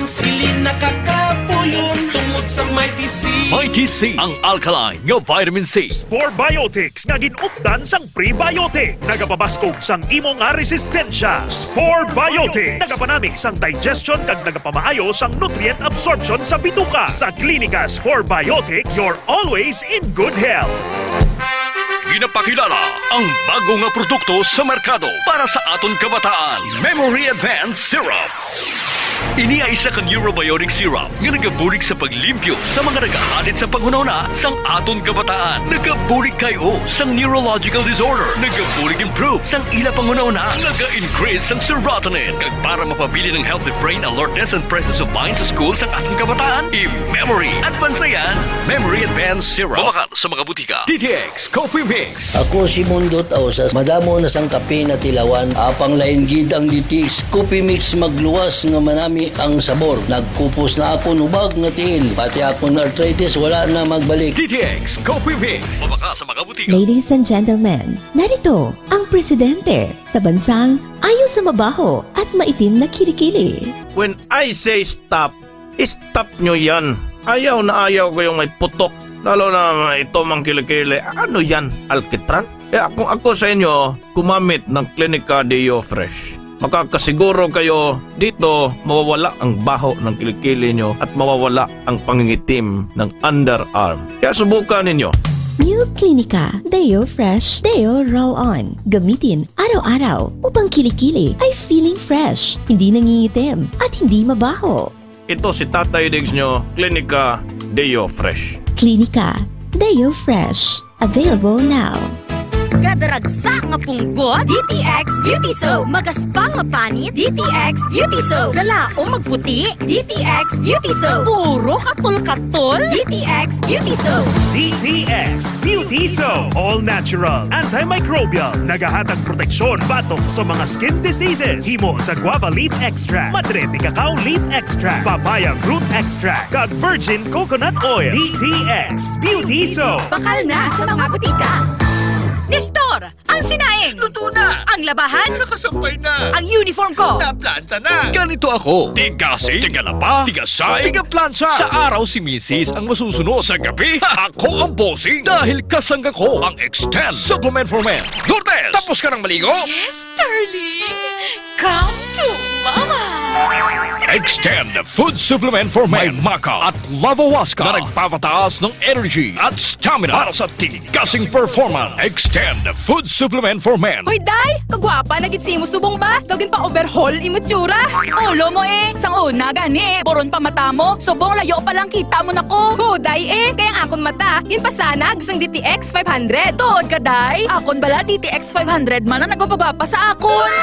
Ang silin nakakapuyon tungod sa Mighty C. Mighty C, ang alkaline nga vitamin C. Spore Biotics nga ginupdan sang prebiotic. Nagapabaskog sang imo nga resistensya. Spore Biotics nagapanami sang digestion kag nagapamaayo sang nutrient absorption sa bituka. Sa Klinika Spore Biotics, you're always in good health. Ginapakilala ang bago nga produkto sa merkado para sa aton kabataan. Memory Advanced Syrup. Ini ay isa ka neurobiotic syrup nga nagabulig sa paglimpyo sa mga nagahalit sa panghunahuna sang aton kabataan. Nagabulig kayo sang neurological disorder. Nagabulig improve sang ila panghunahuna. Naga-increase sang serotonin. Kag para mapabili ng healthy brain alertness and presence of mind sa school sang aton kabataan, i-Memory Advance na yan. Memory Advanced Syrup. Mabakal sa mga butika. TTX Coffee Mix. Ako si Mundo Tausas, madamo na sang kape na tilawan, apang lain gid ang DTX Coffee Mix magluwas nga manami ang sabor. Nagkupos na ako nubag nga tiil, pati ako na arthritis wala na magbalik. TTX Coffee Mix. Mabakal sa mga butika. Ladies and gentlemen, narito ang presidente sa bansang ayaw sa mabaho at maitim na kilikili. When I say stop, stop nyo yan. Ayaw na ayaw ko yung may putok. Lalo na ito mang kilikili. Ano yan? Alkitran? Kung ako sa inyo, gumamit ng Klinika Deo Fresh. Makakasiguro kayo dito mawawala ang baho ng kilikili nyo at mawawala ang pangingitim ng underarm. Kaya subukan ninyo. New Klinika Deo Fresh Deo Roll-On. Gamitin araw-araw upang kilikili ay feeling fresh, hindi nangingitim at hindi mabaho. Ito si Tatay Diggs nyo, Klinika Deo Fresh. Klinika Deo Fresh. Available now. Gadaragsa nga punggot, DTX Beauty Soap. Magaspang nga panit, DTX Beauty Soap. Galaong magputi, DTX Beauty Soap. Puro katol-katol, DTX Beauty Soap. DTX Beauty Soap. All natural, antimicrobial, nagahatag proteksyon batok sa mga skin diseases. Himo sa guava leaf extract, madre de cacao leaf extract, papaya fruit extract, kag virgin coconut oil. DTX Beauty Soap. Bakal na sa mga butika. Nestor, ang sinaing! Luto na! Ang labahan! Nakasampay na! Ang uniform ko! Naplanta na! Ganito ako. Tigasi, tigalaba, tigasay, tigaplansya. Sa araw si Mrs. ang masusunod. Sa gabi, ako ang bossing. Dahil kasangga ko ang Extend Supplement for Men. Lourdes, tapos ka ng maligo? Yes, darling! Come to Mama! Extend Food Supplement for Men. May Maca at Lavawaska na nagpapataas ng energy at stamina para sa tigasing performance. Extend Food Supplement for Men. Hoy, day! Kagwapa na gitsi mo subong ba? Dagin pa overhaul imutsura. Ulo mo sang una gani boron pa mata mo. Subong layo pa lang kita mo na ko. Huday kaya ang akon mata, yun pasanag sang DTX 500. Tuod ka, day! Akon bala DTX 500 man ang nagpapagwapa sa akon.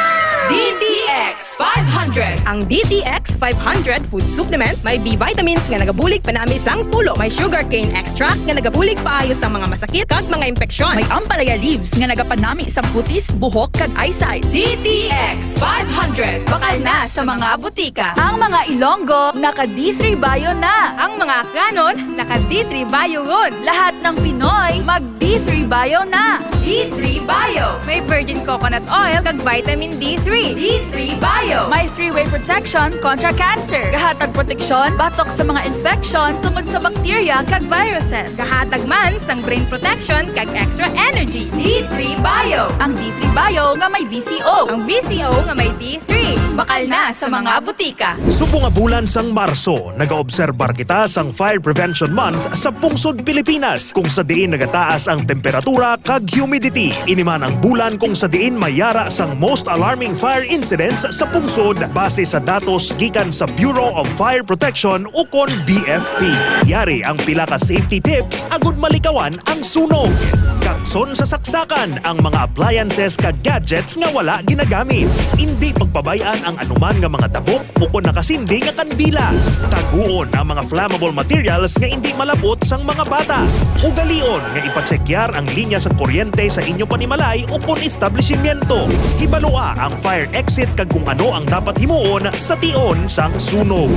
DTX 500. Ang DTX 500 food supplement may B vitamins nga nagabulig panami sang tulo. May sugarcane extract nga nagabulig paayos sa mga masakit kag mga impeksyon. May ampalaya leaves nga nagapanami sa kutis, buhok kag eyesight. DTX 500. Bakal na sa mga butika. Ang mga Ilonggo naka D3 Bio na. Ang mga Canon naka D3 Bio ron. Lahat ng Pinoy mag D3 Bio na. D3 Bio. May virgin coconut oil kag vitamin D3. D3 Bio. May 3-way protection kontra cancer. Kahatag proteksyon batok sa mga infection tungod sa bakterya kag viruses. Kahatag man sang brain protection kag extra energy. D3 Bio. Ang D3 Bio nga may VCO. Ang VCO nga may D3. Bakal na sa mga butika. Subo nga bulan sang Marso, nagaobserbar kita sang Fire Prevention Month sa pungsod Pilipinas kung sa diin nagataas ang temperatura kag humidity. Iniman ang bulan kung sa diin mayara sang most alarming fire incidents sa pungsod base sa datos gikan sa Bureau of Fire Protection ukon BFP. Yari ang pila ka safety tips agud malikawan ang sunog. Kakson sa saksakan ang mga appliances kag gadgets nga wala ginagamit. Hindi pagpabayaan ang anuman nga mga tabok ukon nakasindi nga kandila. Taguon ang mga flammable materials nga hindi malabot sang mga bata. Ugalion nga ipatsekyar ang linya sa kuryente sa inyo panimalay upon establishmento. Hibalua ang fire exit kag kung ano ang dapat himuon sa tion sang sunog.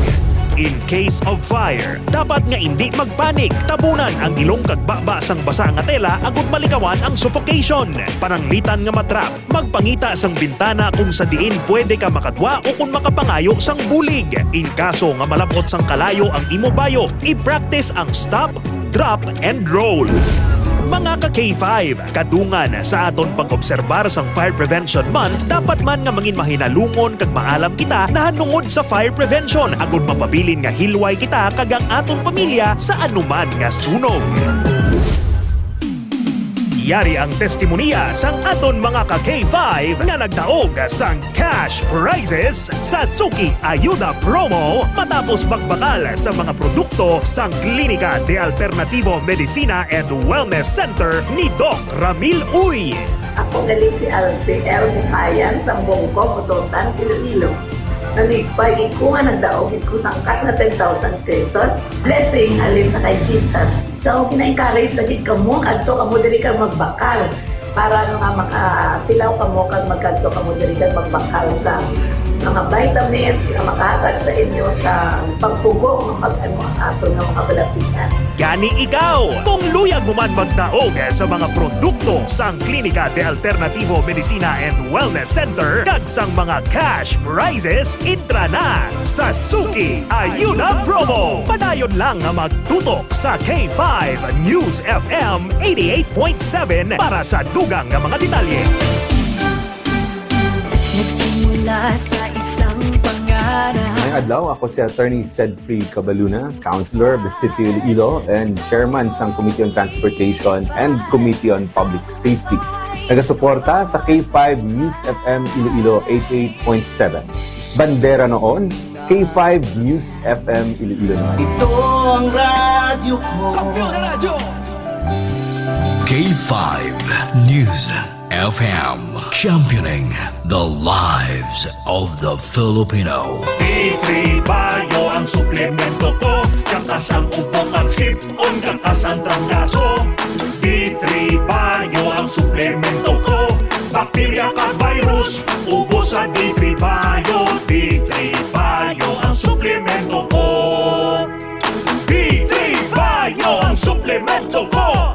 In case of fire, dapat nga hindi magpanik. Tabunan ang ilong kagbaba sang basa nga tela agud malikawan ang suffocation. Pananglitan nga matrap, magpangita sang bintana kung sa diin pwede ka makadwa o kung makapangayo sang bulig. In kaso nga malabot sang kalayo ang imo bayo, i-practice ang stop, drop, and roll. Mga ka-K5, kadungan sa aton pag-obserbar sang Fire Prevention Month, dapat man nga mangin mahinalungon kag maalam kita na hanungod sa fire prevention agud mapabilin nga hilway kita kag ang aton pamilya sa anuman nga sunog. Yari ang testimonya sang aton mga ka-K5 nga nagdaog sang cash prizes sa Suki Ayuda Promo matapos magbakal sa mga produkto sang Klinika de Alternativo Medicina and Wellness Center ni Doc Ramil Uy. Ako galing si Alce R. Bukayan sa Bongko, Pututan, Iloilo. Naligpay ko nga nagdaog ko sang kas na 10,000 pesos. Blessing halin sa kay Jesus. So, kina-encourage sa gid kamo, kadto kamo diri kang magbakal. Para nga makatilaw kamo kag magkadto kamo diri kang magbakal sa mga vitamins na makahatag sa inyo sa pagpugong ng mag-ano ang ato ng mga balatian. Gani ikaw! Kung luyag mo man magdaog sa mga produkto sang Klinika de Alternativo Medicina and Wellness Center kag sang mga cash prizes, intra na sa Suki Ayuda Promo! Padayon lang nga magtutok sa K5 News FM 88.7 para sa dugang nga mga detalye. Nagsimula sa isang pangarap. Ngayong adlaw, ako si Attorney Cedfrey Cabaluna, Councilor of the City of Iloilo and Chairman sang Committee on Transportation and Committee on Public Safety. Nagasuporta sa K5 News FM Iloilo 88.7. Bandera noon, K5 News FM Iloilo naman. Ito ang radyo ko. K5 News FM, championing the lives of the Filipino. D3 Bayo ang suplemento ko, kakasang upok ang sip-on, kakasang tranggaso. D3 Bayo ang suplemento ko, bakterya ka virus, ubos sa D3 Bayo. D3 Bayo ang suplemento ko. D3 Bayo ang suplemento ko.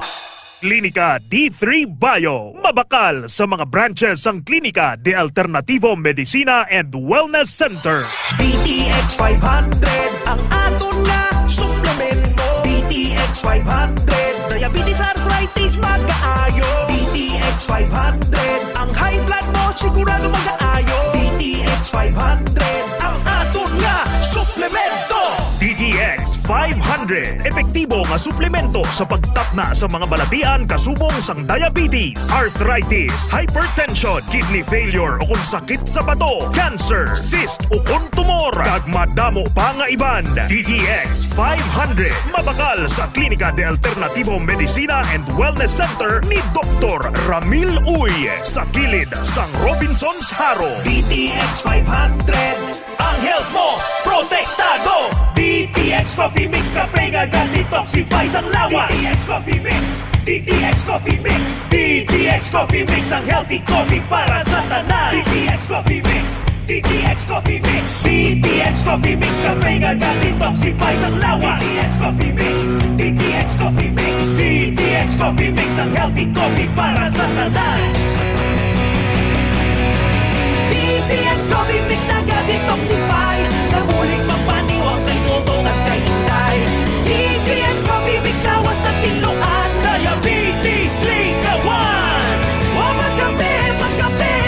Klinika D3 Bio. Mabakal sa mga branches ang Klinika de Alternativo Medicina and Wellness Center. DTX 500 ang aton na suplemento. DTX 500, diabetes arthritis mag-aayo. DTX 500, ang high blood mo sigurado mag-aayo. DTX 500, ang aton na suplemento. DTX 500, epektibo nga suplemento sa pagtapna sa mga balatian kasubong sang diabetes, arthritis, hypertension, kidney failure o kung sakit sa bato, cancer, cyst o kung tumor, kag madamo pa nga iban. DTX 500, mabakal sa Klinika de Alternativo Medicina and Wellness Center ni Dr. Ramil Uy sa kilid sang Robinson's Haro. DTX 500, ang health mo protektado. DTX Coffee Mix, kape nga detoxify sang lawas. DTX Coffee Mix, DTX Coffee Mix, DTX Coffee Mix, ang healthy coffee para sa tanan. DTX Coffee Mix, DTX Coffee Mix, DTX Coffee Mix, kape nga detoxify sang lawas. DTX Coffee Mix, DTX Coffee Mix, DTX Coffee Mix, ang healthy coffee para sa tanan. DTX Coffee Mix nag-detoxify, namuling mapaniwang kay totong at kay hinday. DTX Coffee Mix lawas na tinuan, diabetes likawan. O magkape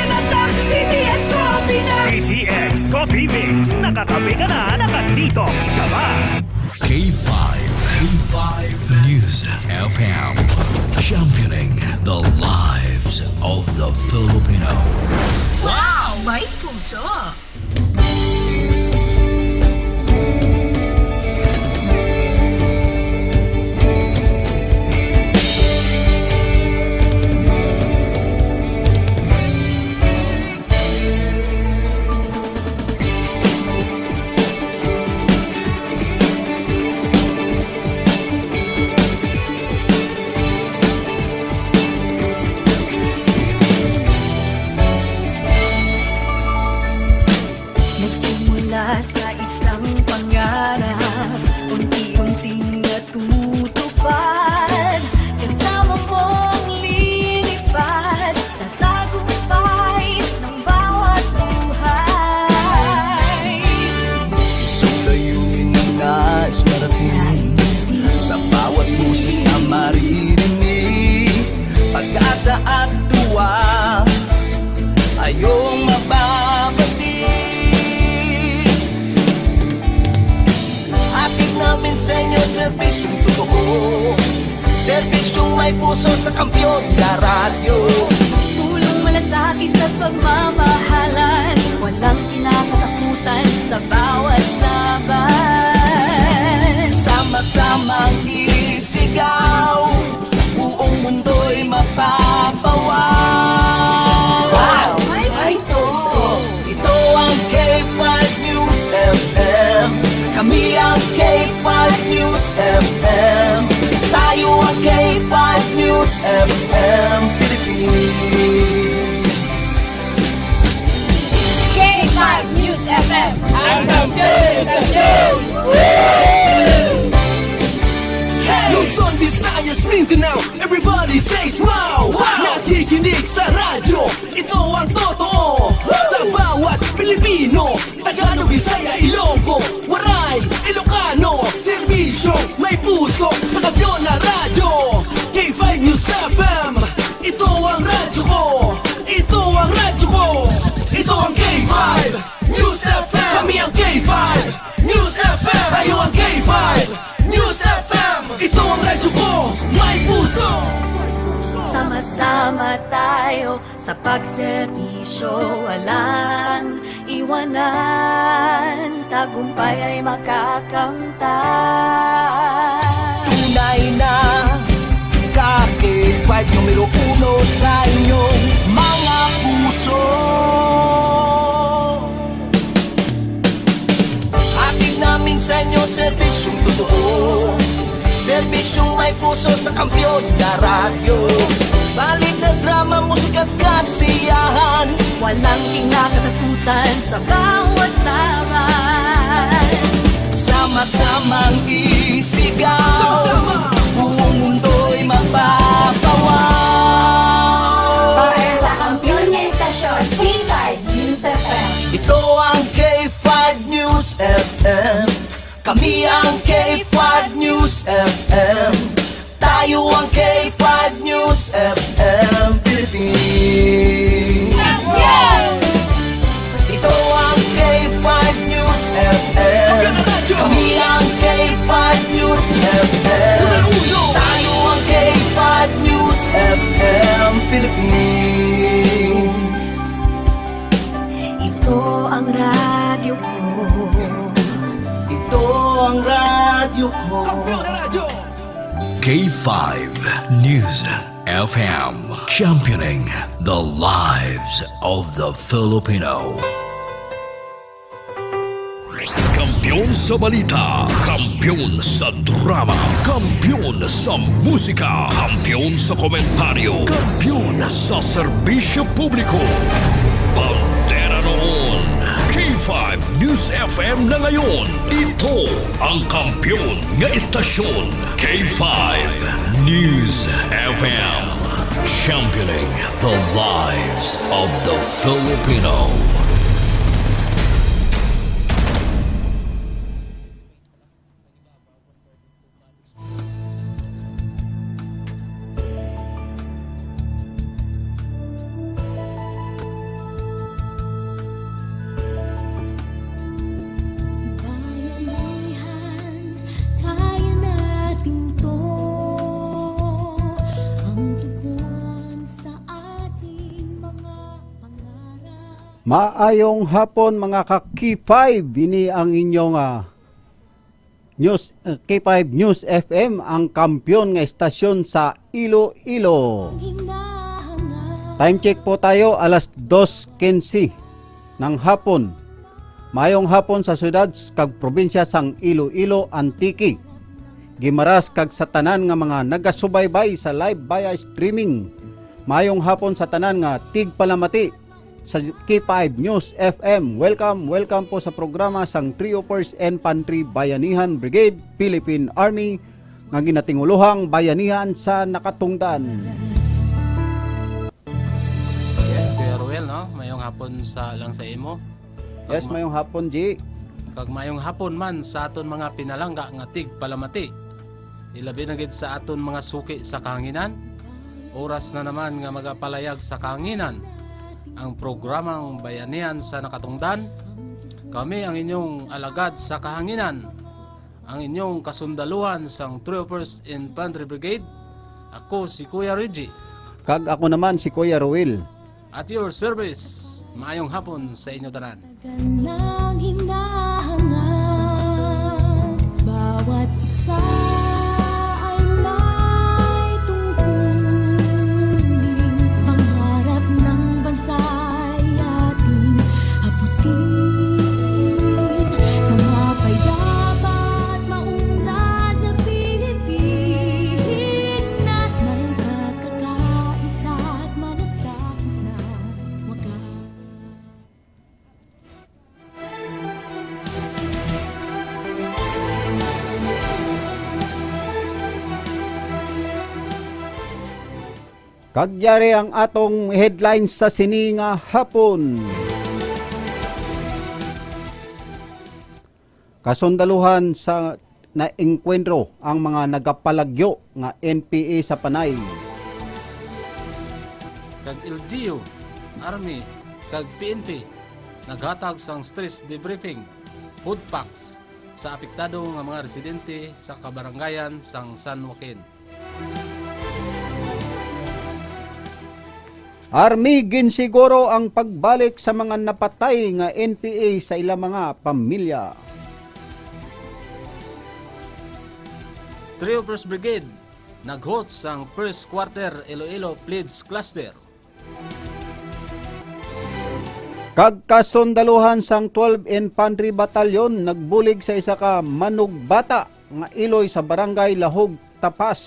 na ta, DTX Coffee na. DTX Coffee Mix, nakakape ka na, nakadetox ka ba? K5 News FM, championing the lives of the Filipino. Wow! May puso! maririnig, pag-asa at tuwa, ayong mababati. Atid namin sa inyo, serbisyong totoo, serbisyong may puso sa Kampiyon na radyo. Tulong malasakit at pagmamahalan, walang kinakatakutan sa bawat laban. Sama-samang isigaw, buong mundo'y mapapawaw. Wow! May puso! Ito ang K5 News FM, kami ang K5 News FM, tayo ang K5 News FM Philippines. K5 News FM! Ang Kampiyon Stasyon! Luzon, Visayas, Mindanao, everybody say smile! Nakikinig sa radyo, ito ang totoo. Sa bawat Pilipino, Tagalog, Bisaya, Ilonggo, Waray, Ilocano, serbisyo may puso sa Kampiyon na radyo. K5 News FM, ito ang radyo ko, ito ang radyo ko, ito ang K5 News FM. Kami ang K5 News FM, tayo ang K5 News FM, ito ang radyo ko, may puso. Sama-sama tayo sa pagserbisyo, walang iwanan, tagumpay ay makakamtan. Tunay na K5 numero 1 sa inyong mga puso. Hatid namin sa inyo, serbisyong totoo, serbisyong may puso sa Kampiyon na radyo. Balit na drama, musika at kasiyahan, Walang kinakatakutan sa bawat laban. sama-samang isigaw, buong mundo'y mapapawaw. Para sa Kampiyon na Estasyon, K5 News FM. Ito ang K5 News FM, kami ang K5 News FM, tayo ang K5 News FM Philippines. Ito ang K5 News FM, kami ang K5 News FM, tayo ang K5 News FM Philippines. Ito ang radyo ko. Ito ang radyo ko. K5 News FM, championing the lives of the Filipino. Kampiyon sa balita, kampiyon sa drama, kampiyon sa musika, kampiyon sa komentaryo, kampiyon sa serbisyo publiko. Bandera noon, K5 News FM na ngayon. Ito ang kampiyon nga istasyon, K5 News FM, championing the lives of the Filipino. Kaya natin to, ang tugon sa ating mga pangarap. Maayong hapon mga ka-K5, ini ang inyong K5 News FM, ang kampiyon nga estasyon sa Iloilo. Time check po tayo, alas 2:15 ng hapon. Maayong hapon sa syudad kag probinsya sang Iloilo, Antique, Guimaras kag sa tanan nga mga nagasubaybay sa live via streaming. Maayong hapon sa tanan nga tigpalamati sa K5 News FM. Welcome po sa programa sang Trio First Infantry Bayanihan Brigade, Philippine Army, nga ginatinguluhang bayanihan sa nakatungdan. Yes, Kuya Ruel, no? Mayong hapon sa lang sa imo. Yes, mayong hapon, G. Kag mayong hapon man sa aton mga pinalangga nga tig palamati. Ilabi na gid sa aton mga suki sa kahanginan. Oras na naman nga magapalayag sa kahanginan ang programang Bayanihan sa Nakatungdan. Kami ang inyong alagad sa kahanginan, ang inyong kasundaluhan sang 301st Infantry Brigade. Ako si Kuya Reggie. Kag ako naman si Kuya Ruel. At your service, maayong hapon sa inyo tanan. Ganang hinahangad, bawat isa ay may tungkulin. Pangarap ng bansa ay ating abutin. Sa mapayapa at maunlad na Pilipinas, may pagkakaisa at malasakit na wagas. Kagyari ang atong headlines sa sininga hapon. Kasundaluhan sa naengkwentro ang mga nagapalagyo nga NPA sa Panay. Kag LGU, Army, kag PNP naghatag sang stress debriefing, food packs sa apektado nga mga residente sa kabarangayan sang San Joaquin. Army ginsiguro ang pagbalik sa mga napatay nga NPA sa ilang mga pamilya. 301st Brigade nag-host sang first quarter Iloilo Pledge Cluster. Kagkasundaluhan sang 12 Infantry Battalion nagbulig sa isa ka manugbata nga iloy sa barangay Lahog, Tapas.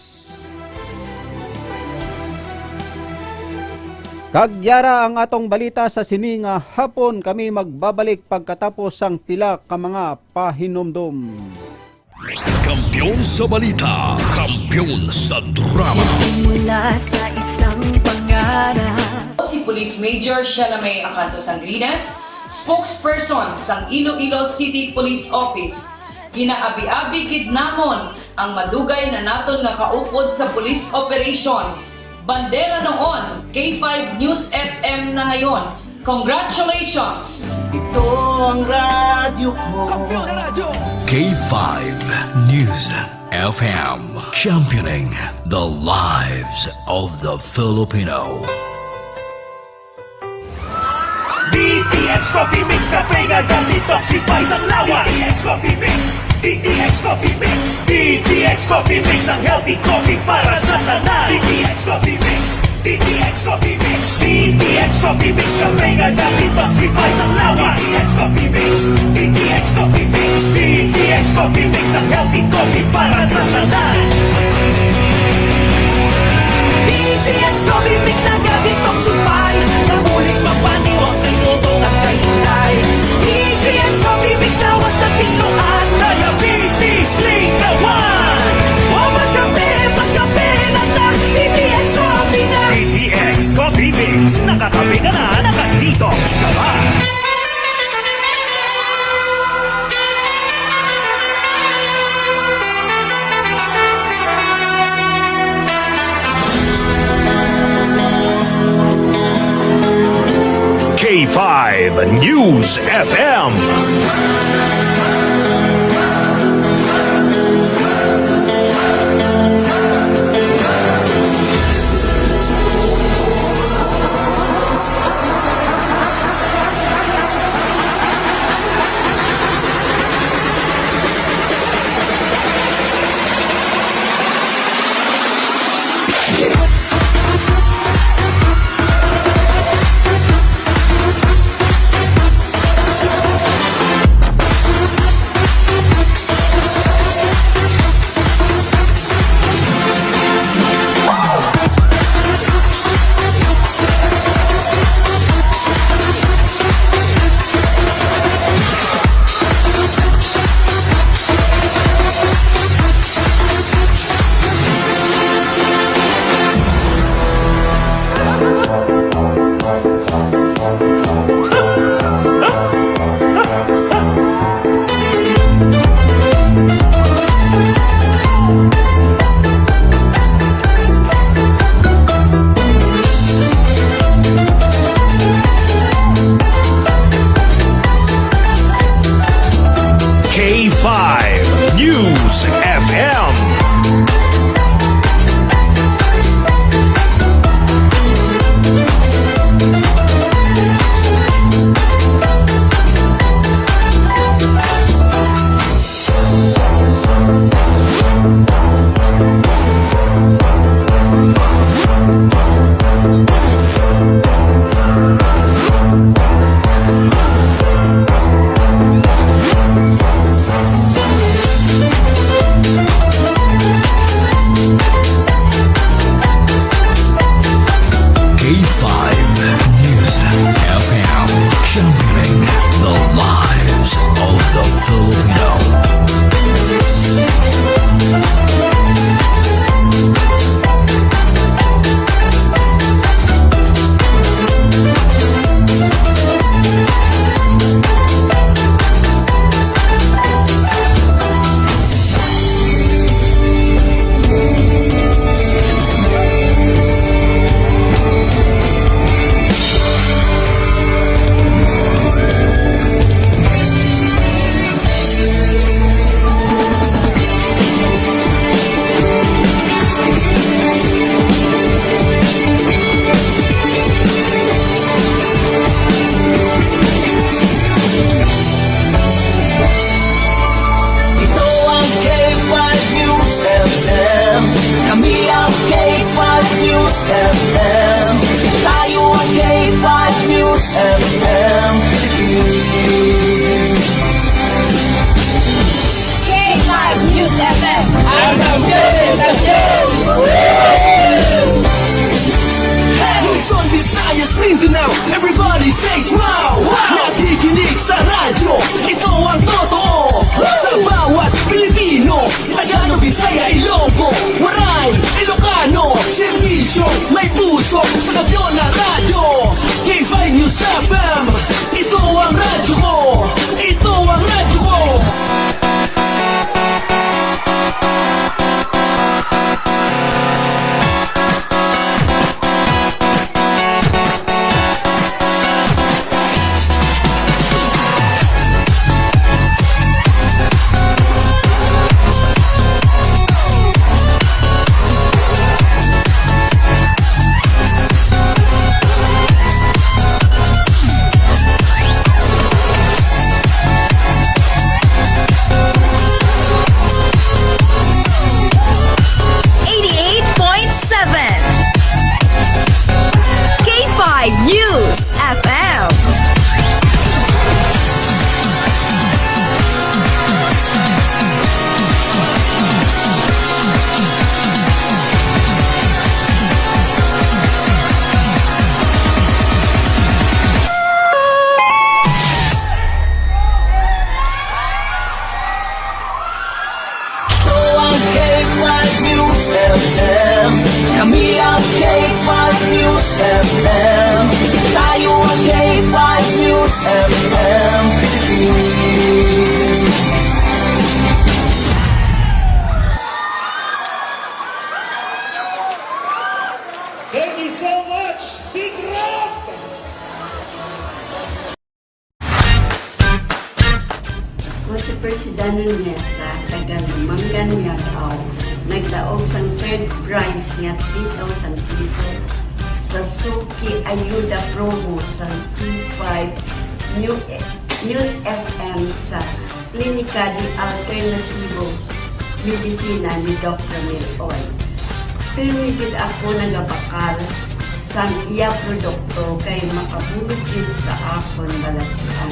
Kagyara ang atong balita sa sininga hapon, kami magbabalik pagkatapos sang pila ka mga pahinomdom. Kampiyon sa balita, kampiyon sa drama. Mula sa isang pangarap. Si Police Major Shalame Acanto Sangrinas, spokesperson sang Iloilo City Police Office. Ginaabi-abi gid namon ang madugay na naton nga kaupod sa police operation. Bandera noon, K5 News FM na ngayon. Congratulations! Ito ang radyo ko. Kampiyon na radyo. K5 News FM, championing the lives of the Filipino. DTX Coffee Mix, kape nga ganito, si Paisang Lawas. DTX Coffee Mix, DTX Coffee Mix, DTX Coffee Mix, ang healthy coffee para sa tanan. DTX Coffee Mix, DTX Coffee Mix, DTX Coffee Mix, kape nga ganito, si Paisang Lawas. DTX Coffee Mix, DTX Coffee Mix, DTX Coffee Mix, ang healthy coffee para sa tanan. DTX Coffee Mix na ganitong supay. Namuling mapaniwang tinutong at kahintay. DTX Coffee Mix na was na pino at diabetes likawan. O magkape na ta. DTX Coffee na. DTX Coffee Mix, nakakape ka na, nakadetox ka ba? K5 News FM. K5 News FM. K5 News FM, championing the lives of the Filipino. Ito ang K5 News FM. Kami ang K5 News FM. Tayo ang K5 News FM. K5 News FM. Luzon, Visayas, Mindanao, everybody say smile. Nakikinig sa radyo, ito ang totoo. Sa bawat Pilipino, Tagalog, Bisaya, Ilonggo, Waray, Ilocano, servisyo, may puso sa kabyo na radyo. K5 News FM, ito ang radyo ko. Ito ang radyo ko. K5 News FM. Ito ang K5 News FM. Kami ang K5 News FM. Tayo ang K5 News FM. Thank you so much, Sigrap! Ako si Presidano Niesa, taga Manggan Yagaw, nagdaog sang third prize nga 3,000 piso sa Suki Ayuda Promo sa K5 News FM sa Klinika di Alternativo Medisina ni Dr. Miloy. Permitted ako nagabakal sa iya produkto kay makabulog din sa akon balatian.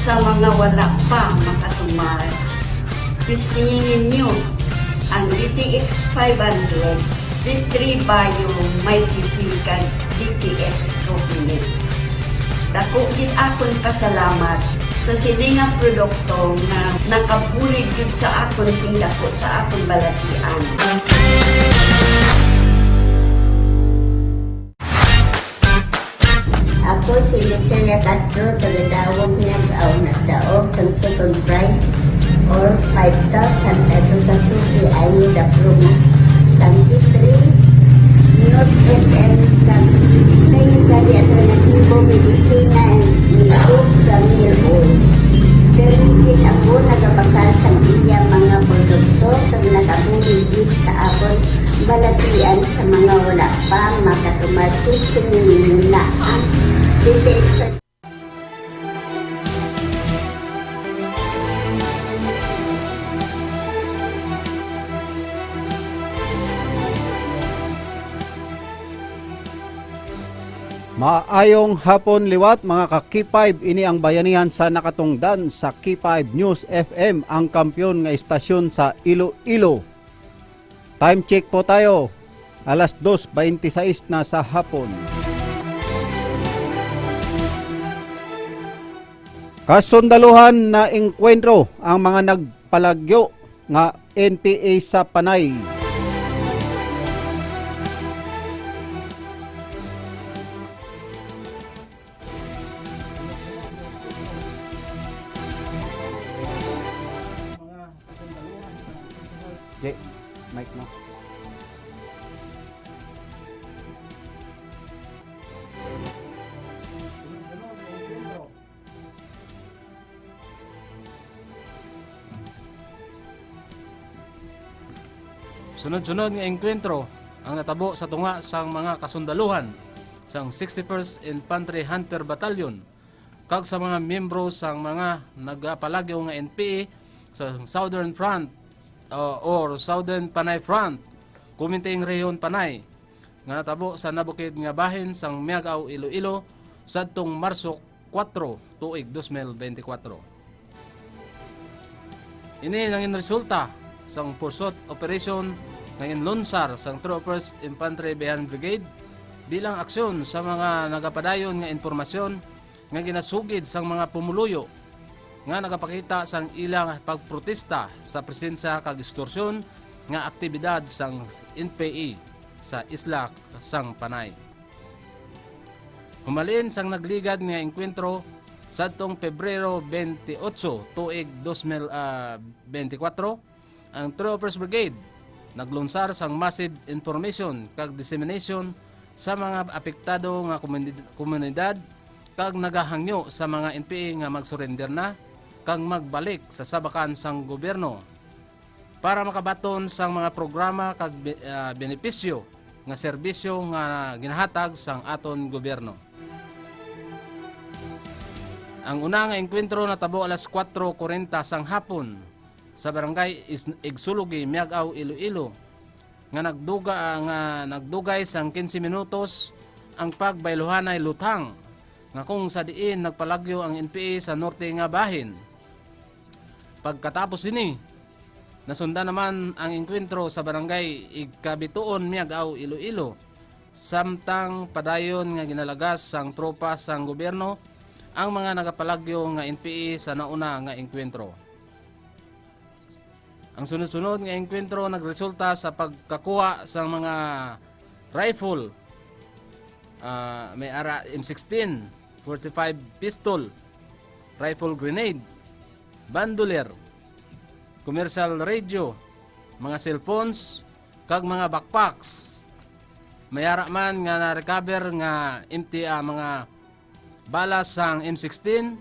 Sa mga wala pa makatumar, tistingin ninyo ang DTX 500 D3 Bio Mighty Silicon DTX Trophy Mix. Dako gid akon pasalamat sa siningang produkto na nakabulig yun sa akon sing dako sa akon balatian. Ako si Yesenia Castro, taga-dawag niya nagdaog sa second prize or 5,000 pesos sa Suki Ayuda Promo sa D3 News FM Klinika di Alternativo Medisina and Nilog sa Miloy. Permitted ako nagabakal higit sa akon balatian sa mga wala pa makatumartis tingin na ang details sa Maayong hapon liwat mga ka-K5, ini ang bayanihan sa nakatungdan sa K5 News FM, ang kampyon nga istasyon sa Iloilo. Time check po tayo, alas 2:26 na sa hapon. Kasundaluhan na engkwentro ang mga nagpalagyo nga NPA sa Panay. Okay, mic na. Sunod-sunod nga engkwentro ang natabo sa tunga sang mga kasundaluhan sang 61st Infantry Hunter Battalion kag sa mga miyembro sang mga nagapalagyo nga NPA sa Southern Front or Southern Panay Front, Kuminting Rehiyon Panay, nga natabo sa nabukid nga bahin sang Miagaw, Iloilo sadtong Marso 4, tuig 2024. Ini nangin resulta sang pursuit operation ngayong lunsar sang 1st Infantry Bayan Brigade bilang aksyon sa mga nagapadayon nga informasyon nga ginasugid sang mga pumuluyo nga nagapakita sang ilang pagprotesta sa presensya kag extorsyon nga aktibidad sang NPA sa isla sang Panay. Humalin sang nagligad nga engkwentro sadtong Pebrero 28, tuig 2024, ang 1st Brigade naglunsar sang massive information kag dissemination sa mga apektado nga komunidad kag nagahangyo sa mga NPA nga magsurrender na kag magbalik sa sabakan sang gobyerno para makabaton sang mga programa kag benepisyo nga serbisyo nga ginahatag sang aton gobyerno. Ang una nga engkwentro natabo alas 4:40 sang hapon sa barangay Igsulogi, Miagaw, Iloilo nga nagdugay sang 15 minutos ang pagbailuhanay lutang nga kung sa diin nagpalagyo ang NPA sa norte nga bahin. Pagkatapos ini, nasundan naman ang engkwentro sa barangay Igkabituon, Miagaw, Iloilo, samtang padayon nga ginalagas sang tropa sang gobyerno ang mga nagapalagyo nga NPA sa nauna nga engkwentro. Ang sunod-sunod nga engkwentro nagresulta sa pagkakuha sa mga rifle, may ara M16, 45 pistol, rifle grenade, bandoler, commercial radio, mga cellphones, kag mga backpacks. Mayara man nga na-recover nga empty mga balas sang M16,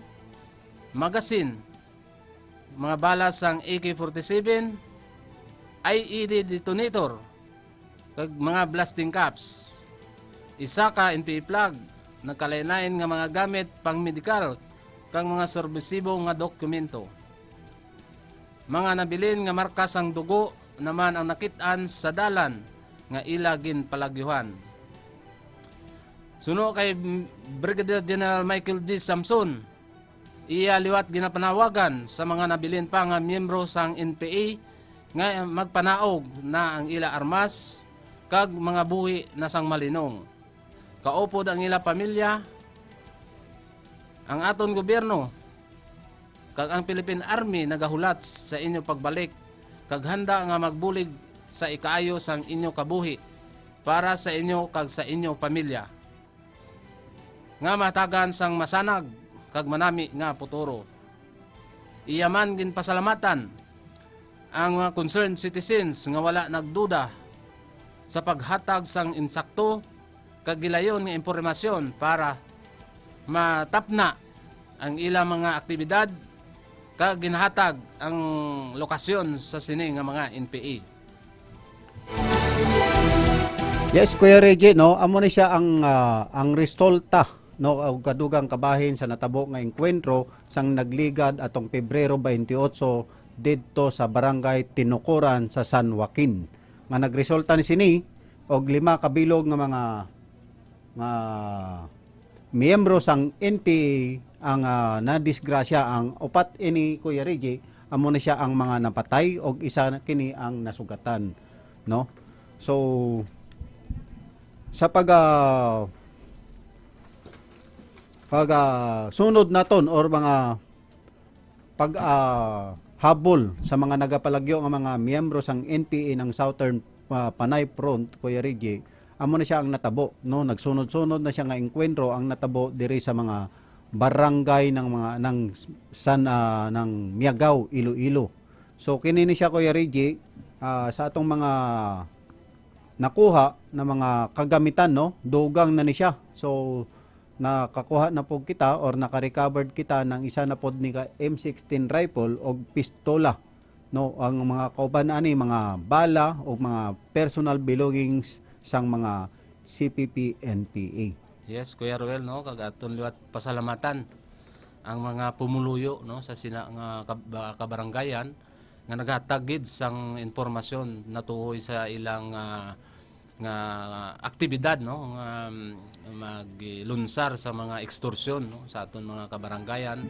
magazine, mga balas sang AK-47, IED detonator, kag mga blasting caps. Isa ka NPA plug, nagkalainain nga mga gamit pang medikal, kag mga serbisibo nga dokumento. Mga nabilin nga markas ang dugo naman ang nakitaan sa dalan nga ilagin palagyuhan. Suno kay Brigadier General Michael G. Samson, iya liwat ginapanawagan sa mga nabilin pa nga miyembro sang NPA nga magpanaog na ang ila armas kag mga buhi na sang malinong. Kaupod ang ila pamilya, ang aton gobyerno, kag ang Philippine Army nagahulat sa inyo pagbalik, kag handa nga magbulig sa ikaayo sang inyo kabuhi para sa inyo kag sa inyo pamilya. Nga matagan sang masanag kag manami nga puturo. Iyaman gin pasalamatan ang mga concerned citizens nga wala nagduda sa paghatag sang insakto kag gilayon nga impormasyon para matapna ang ilang mga aktibidad kag ginahatag ang lokasyon sa sini nga mga NPA. Yes, Kuya Reggie, no, amo ni siya ang resulta, no, og kadugang kabahin sa natabo nga enkwentro sang nagligad atong Pebrero 28 didto sa barangay Tinukuran sa San Joaquin. Nga nagresulta ni sini og 5 kabilog nga mga miyembro sang NPA ang nadisgrasya. Ang upat ini, Kuya Reggie, amo na siya ang mga napatay og isa kini ang nasugatan, no. So sa sunod naton or mga habol sa mga nagapalagyo nga mga miyembro sang NPA ng Southern Panay Front, Kuya Reggie, amo na siya ang natabo, no. Nagsunod-sunod na siya nga enkwentro ang natabo diri sa mga barangay ng mga ng Miagao, Iloilo. So kini ni siya, Kuya Reggie, sa atong mga nakuha na mga kagamitan, no, dugang na ni siya. So nakakuha na po kita or naka-recovered kita ng isa na pod ni M16 rifle o pistola, no. Ang mga kauban ani mga bala o mga personal belongings sang mga CPP NPA. Yes, Kuya Ruel, no, kagaton liwat pasalamatan ang mga pumuluyo, no, sa sina nga kabaranggayan nga naghatagid sang informasyon natuoy sa ilang nga aktibidad, no, nga maglunsar sa mga extorsyon, no, sa aton mga kabaranggayan.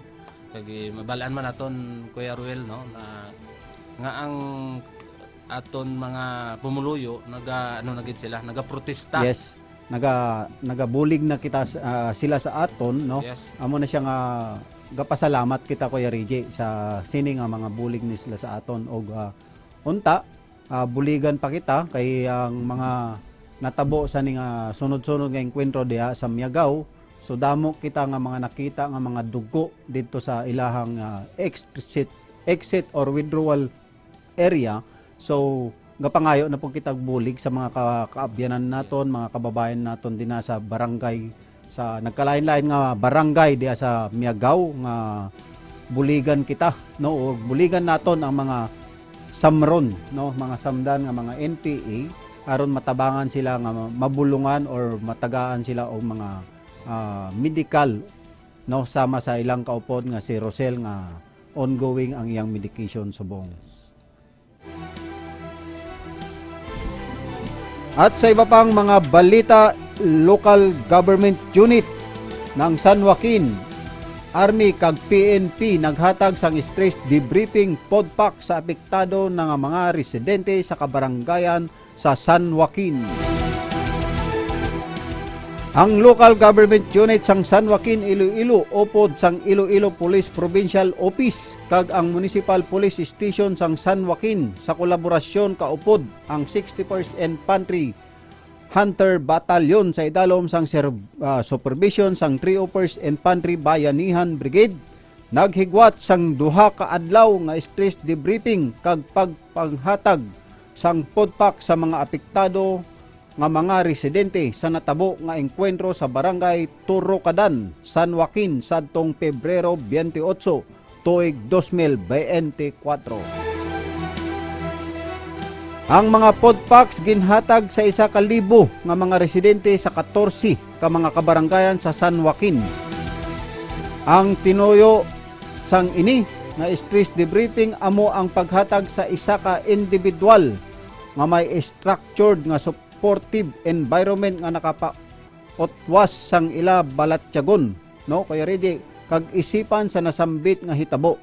Kay mabalaan man aton, Kuya Ruel, no, nga ang aton mga pumuluyo nagid sila nagaprotesta. Yes, nagabulig na kita sila sa aton, no. Yes. Amo na siya nga gapasalamat kita, Kuya Reggie, sa sini nga mga bulig ni sila sa aton og unta buligan pa kita kay ang mga natabo sa ning sunod-sunod nga enkwentro diha sa Miagao. So damo kita nga mga nakita nga mga dugo dito sa ilahang exit or withdrawal area. So gapangayo na po kita bulig sa mga kaabyanan naton, mga kababayan naton din sa barangay, sa nagkalain-lain nga barangay diha sa Miagao nga buligan kita, no, o buligan naton ang mga samron, no, mga samdan nga mga NPA aron matabangan sila nga mabulungan or matagaan sila og mga medical, no, sama sa ilang kaupod nga si Rosel nga ongoing ang iyang medication subong. At sa iba pang mga balita, local government unit ng San Joaquin, Army kag PNP naghatag sang stress debriefing podpak sa apektado ng mga residente sa kabaranggayan sa San Joaquin. Ang local government unit sang San Joaquin, Iloilo, upod sang Iloilo Police Provincial Office kag ang Municipal Police Station sang San Joaquin sa kolaborasyon kaupod ang 61st Infantry Hunter Battalion sa idalom sang supervision sang 301st Infantry Bayanihan Brigade naghigwat sang duha ka adlaw nga stress debriefing kag pagpanghatag sang podpak sa mga apektado nga mga residente sa natabo nga engkwentro sa barangay Turocadan, San Joaquin sadtong Pebrero 28, tuig 2024. Ang mga podpaks ginhatag sa 1,000 nga mga residente sa 14 ka mga kabaranggayan sa San Joaquin. Ang tinuyo sang ini nga stress debriefing amo ang paghatag sa isa ka individual nga may structured nga supportive environment nga nakapaotwas sang ila balatyagon, no, Kuya Reggie, kag isipan sa nasambit nga hitabo,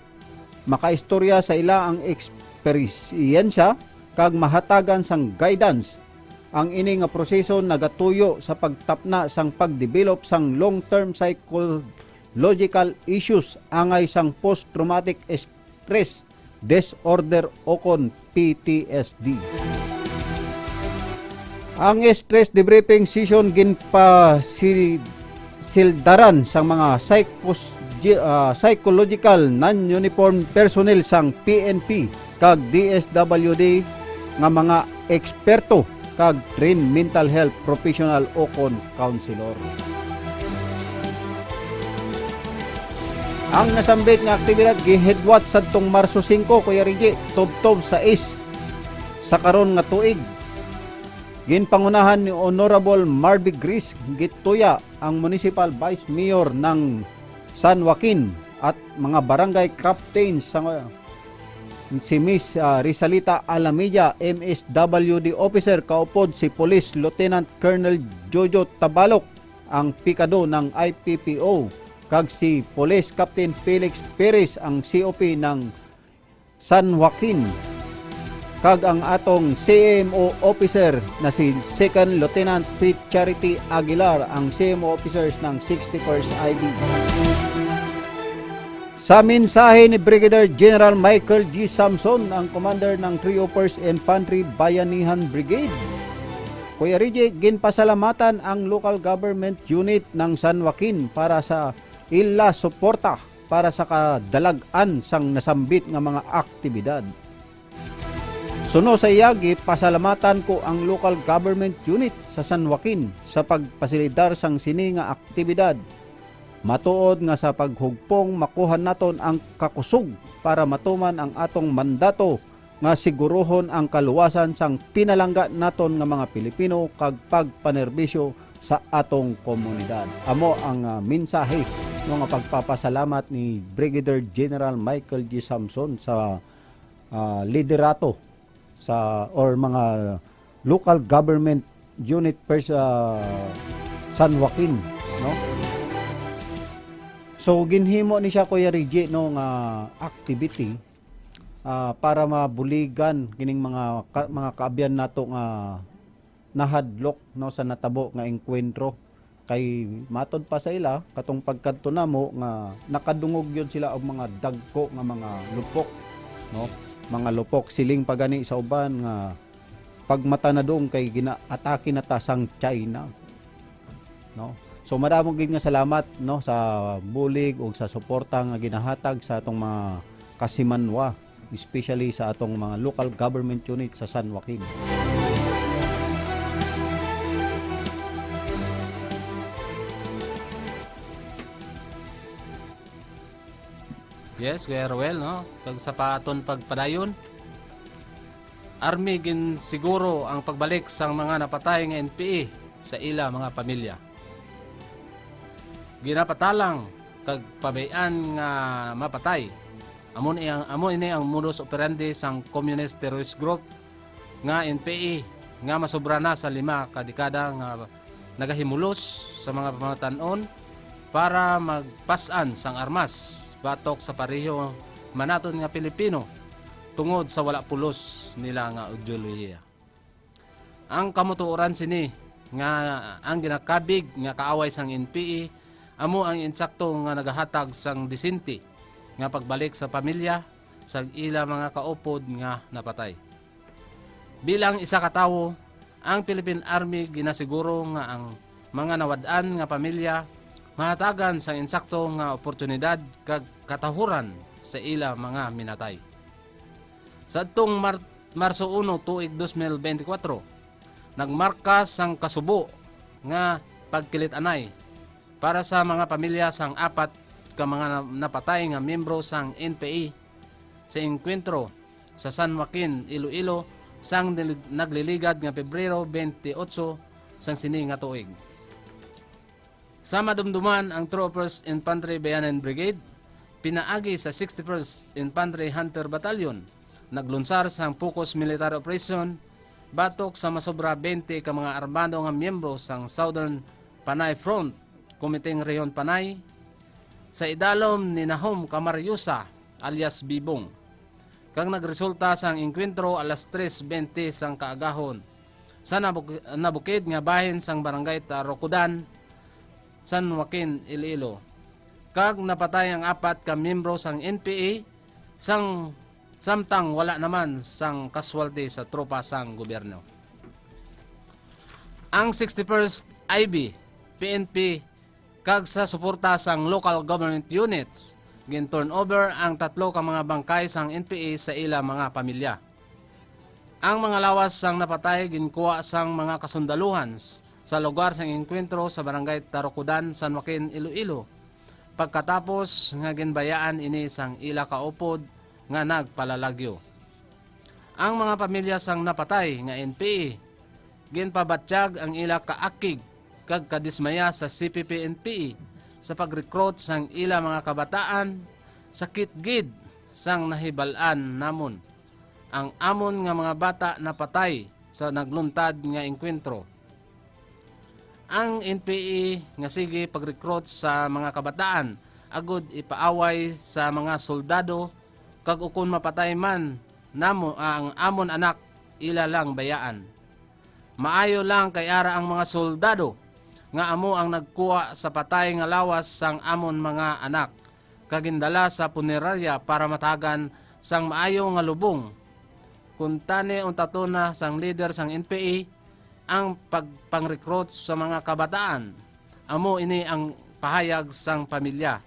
makaistorya sa ila ang eksperyensya kag mahatagan sang guidance. Ang ini nga proseso nagatuyo sa pagtapna sang pagdevelop sang long-term psychological issues angay sang post-traumatic stress disorder o kon PTSD. Ang stress debriefing session ginpasildaran sang mga psychological non-uniform personnel sang PNP kag DSWD nga mga eksperto kag trained mental health professional o kon counselor. Ang nasambit nga aktibidad gihedwat sadtong Marso 5, Kuya Reggie, tubtob sa is sa karon nga tuig. Ginpangunahan ni Honorable Marby Gris Gituya ang Municipal Vice Mayor ng San Joaquin at mga barangay captains sa si Miss Rizalita Alamilla, MSWD Officer, kaupod si Police Lieutenant Colonel Jojo Tabalok, ang pikado ng IPPO, kag si Police Captain Felix Perez, ang COP ng San Joaquin, kag ang atong CMO Officer na si Second Lieutenant Pete Charity Aguilar, ang CMO Officers ng 61st IB. Sa mensahe ni Brigadier General Michael G. Samson, ang commander ng 301st Infantry Bayanihan Brigade, Kuya Rigi, ginpasalamatan ang local government unit ng San Joaquin para sa ila suporta para sa kadalagan sang nasambit nga mga aktibidad. Suno sa iyagi, pasalamatan ko ang local government unit sa San Joaquin sa pagpasilidar sang sini nga aktibidad. Matuod nga sa paghugpong makuhan naton ang kakusog para matuman ang atong mandato nga siguruhon ang kaluwasan sang pinalangga naton nga mga Pilipino kag pagpanerbisyo sa atong komunidad. Amo ang mensahe nga pagpapasalamat ni Brigadier General Michael G. Samson sa liderato sa or mga local government unit per sa San Joaquin, no? So ginhimo ni siya, Kuya Rigi, no, nga activity para mabuligan kining mga kaabyan nato nga nahadlok, no, sa natabo nga engkwentro kay matod pa sa ila katong pagkadto namo nga nakadungog yon sila og mga dagko nga mga lupok, no, mga lupok siling pagani sa uban nga pagmata na dong kay ginaatake na tasang China, no. So madamong gid nga salamat, no, sa bulig ug sa suporta nga ginahatag sa atong mga kasimanwa, especially sa atong mga local government unit sa San Joaquin. Yes, Kuya Ruel, no? Kag sa paaton pagpadayon, Army gin siguro ang pagbalik sang mga napatay nga NPA sa ila mga pamilya. Ginapatalang kag pabayan nga mapatay. Amo ini ang modus operandi sang communist terrorist group nga NPA nga masobra na sa 5 ka dekada nga nagahimulos sa mga pamatanon para magpasan sang armas batok sa pareho manaton nga Pilipino tungod sa wala pulos nila nga ideolohiya. Ang kamutuoran sini nga ang ginakabig nga kaaway sang NPA amo ang insakto nga nagahatag sang disinti nga pagbalik sa pamilya sa ila mga kaupod nga napatay. Bilang isa ka tawo, ang Philippine Army ginasiguro nga ang mga nawad-an nga pamilya mahatagan sang insakto nga oportunidad kag katahuran sa ila mga minatay. Sa atong Marso 1 tuig 2024, nagmarka sang kasubo nga pagkilit-anay para sa mga pamilya sang 4 ka mga napatay nga miyembro sang NPA sa engkwentro sa San Joaquin, Iloilo sang nagliligad nga Pebrero 28 sang sini nga tuig. Sa madumduman ang 301st Infantry Bayanan Brigade, pinaagi sa 61st Infantry Hunter Battalion, naglunsar sang focus military operation batok sa masobra 20 ka mga armado nga miyembro sang Southern Panay Front, Kumiting Reyon Panay, sa idalom ni Nahom Camaryusa alias Bibong. Kang nagresulta sang engkwentro alas 3:20 sang kaagahon sa nabukid nga bahin sang barangay Tarokudan, San Joaquin, Iloilo. Kag napatay ang 4 ka miyembro sang NPA sang samtang wala naman sang casualty sa tropa sang gobyerno. Ang 61st IB, PNP, kag sa suporta sang local government units, gin-turn over ang 3 ka mga bangkay sang NPA sa ila mga pamilya. Ang mga lawas sang napatay ginkuha sang mga kasundaluhan sa lugar sang engkwentro sa barangay Tarokudan, San Joaquin, Iloilo. Pagkatapos nga ginbayaan ini sang ila kaupod nga nagpalalagyo. Ang mga pamilya sang napatay nga NPA ginpabatsyag ang ila kaakig kag kadismaya sa CPP-NPA sa pag-recruit sang ila mga kabataan sakit gid sang nahibal-an namon ang amon nga mga bata na patay sa nagluntad nga engkwentro. Ang NPA nga sige pag-recruit sa mga kabataan agud ipaaway sa mga soldado kag ukon mapatay man namo ang amon anak ila lang bayaan. Maayo lang kay ara ang mga soldado nga amo ang nagkuha sa patay nga lawas sang amon mga anak kagindala sa punerarya para matagan sang maayo nga lubong. Kuntani untato na sang leader sang NPA ang pagpang-recruit sa mga kabataan. Amo ini ang pahayag sang pamilya.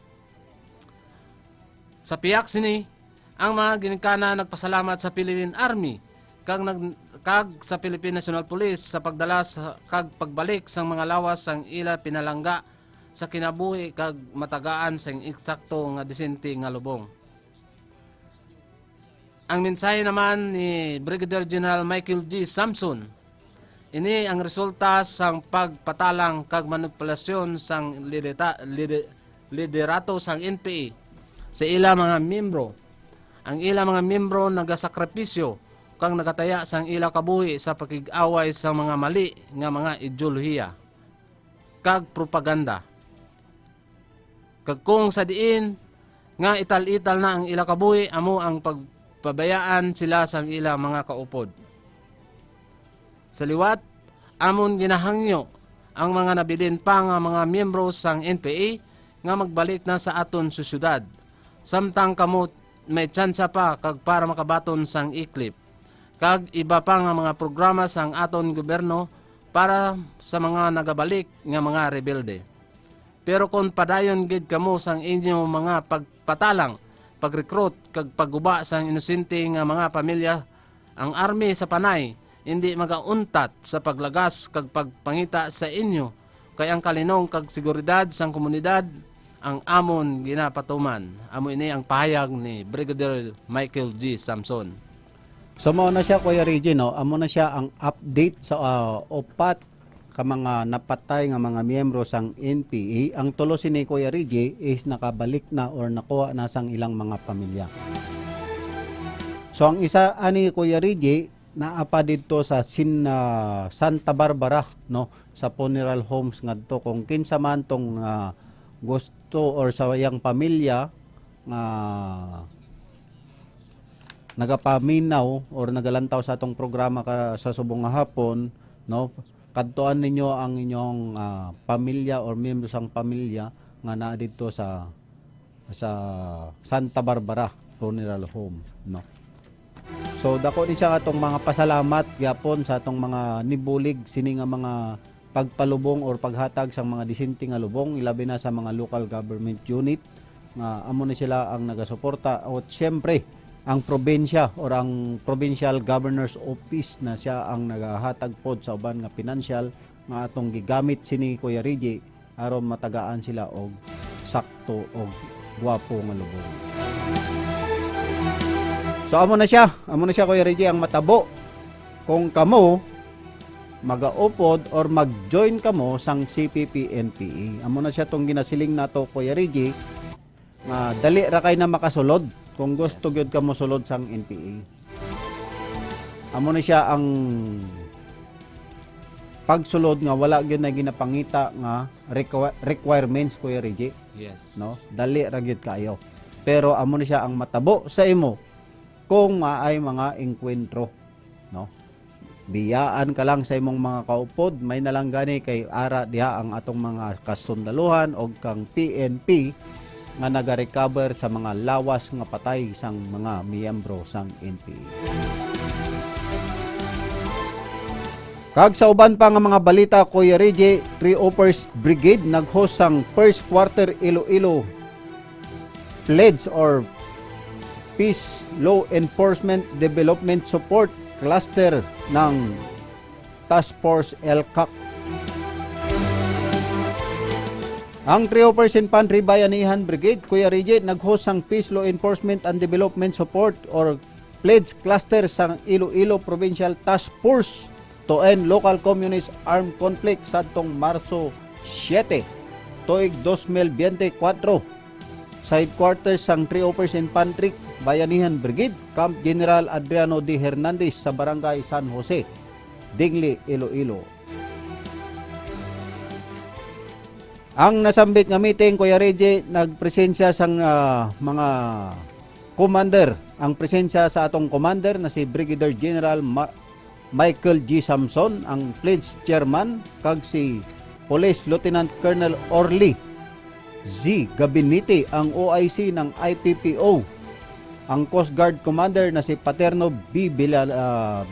Sa piyak sini, ang mga ginikanan nagpasalamat sa Philippine Army kag sa Philippine National Police sa pagdala sa kag pagbalik sang mga lawas sang ila pinalangga sa kinabuhi kag matagaan sang eksakto nga disente nga lubong. Ang mensahe naman ni Brigadier General Michael G. Samson, ini ang resulta sang pagpatalang kag manipulasyon sang liderato sang NPA sa ila mga miyembro. Ang ila mga miyembro nagasakripisyo kang nagataya sang ila kabuhi sa pakig-away sa mga mali nga mga ideolohiya kag propaganda. Kag kung sa diin nga ital-ital na ang ila kabuhi, amo ang pagpabayaan sila sang ila mga kaupod. Sa liwat, amon ginahangyo ang mga nabilin pa nga mga miyembro sang NPA nga magbalik na sa aton susyudad. Samtang kamo may tsansa pa kag para makabaton sang iklip. Kag iba pa nga mga programa sang aton gobyerno para sa mga nagabalik nga mga rebelde. Pero kung padayon gid kamo sang inyo mga pagpatalang, pag-recruit kag pagguba sang inosente nga mga pamilya, ang army sa panay hindi magauntat sa paglagas kag pagpangita sa inyo kay ang kalinong kag seguridad sang komunidad ang amon ginapatuman. Amo ini ang pahayag ni Brigadier Michael G. Samson. So mao na siya Kuya Reggie, no? Amo na siya ang update sa upat ka mga napatay nga mga miyembro sang NPA. Ang tulo ni Kuya Reggie is nakabalik na or nakuha na sang ilang mga pamilya. So ang isa ani Kuya Reggie naapa dito sa Santa Barbara, no, sa funeral homes ngadto kung kinsa man tong gusto or sa yang pamilya nga nagapaminaw or nagalantaw sa atong programa sa subong nga hapon, no, kadtuan ninyo ang inyong pamilya or miyembro sang pamilya nga naa dito sa Santa Barbara funeral home, no. So dako din siya atong mga pasalamat gyapon sa atong mga nibulig sini nga mga pagpalubong or paghatag sa mga disente nga lubong, ilabi na sa mga local government unit nga amo na sila ang nagasuporta. At syempre ang probinsya or ang Provincial Governor's Office na siya ang nagahatag pod sa uban nga financial nga atong gigamit sini Kuya Reggie aron matagaan sila og sakto og guwapo nga lubong. So amo na siya Kuya Reggie ang matabo kung kamo magaupod or mag-join kamo sang CPP-NPA. Amo na siya tong ginasiling nato Kuya Reggie nga dali ra kay na makasulod kung gusto gyud kamo sulod sang NPA. Amo na siya ang pagsulod nga wala gyud na ginapangita nga requirements Kuya Reggie. Yes. No, dali ra gyud kayo. Pero amo na siya ang matabo sa imo kung maay mga engkwentro, no. Biyaan ka lang sa imong mga kaupod, may nalang gani kay ara diha ang atong mga kasundaluhan og kang PNP nga naga-recover sa mga lawas nga patay sang mga miyembro sang NPA. Kag sa uban pa nga mga balita Kuya Reggie, Reopers Brigade nag-host sang first quarter Iloilo pledge or Peace Law Enforcement Development Support Cluster ng Task Force LCAC. Ang 3% Infantry Bayanihan Brigade, Kuya Reggie, nag-host sang Peace Law Enforcement and Development Support or Pledge Cluster sa Iloilo Provincial Task Force to end local communist armed conflict sadtong Marso 7, tuig 2024 sa headquarters sang 301st Infantry Bayanihan Brigade, Camp General Adriano D. Hernandez sa Barangay San Jose, Dingli, Iloilo. Ang nasambit nga meeting, Kuya Reggie, nagpresensya sang mga commander. Ang presensya sa atong commander na si Brigadier General Michael G. Samson, ang pledge chairman, kag si Police Lieutenant Colonel Orly Z. Gabinete, ang OIC ng IPPO, ang Coast Guard Commander na si Paterno B.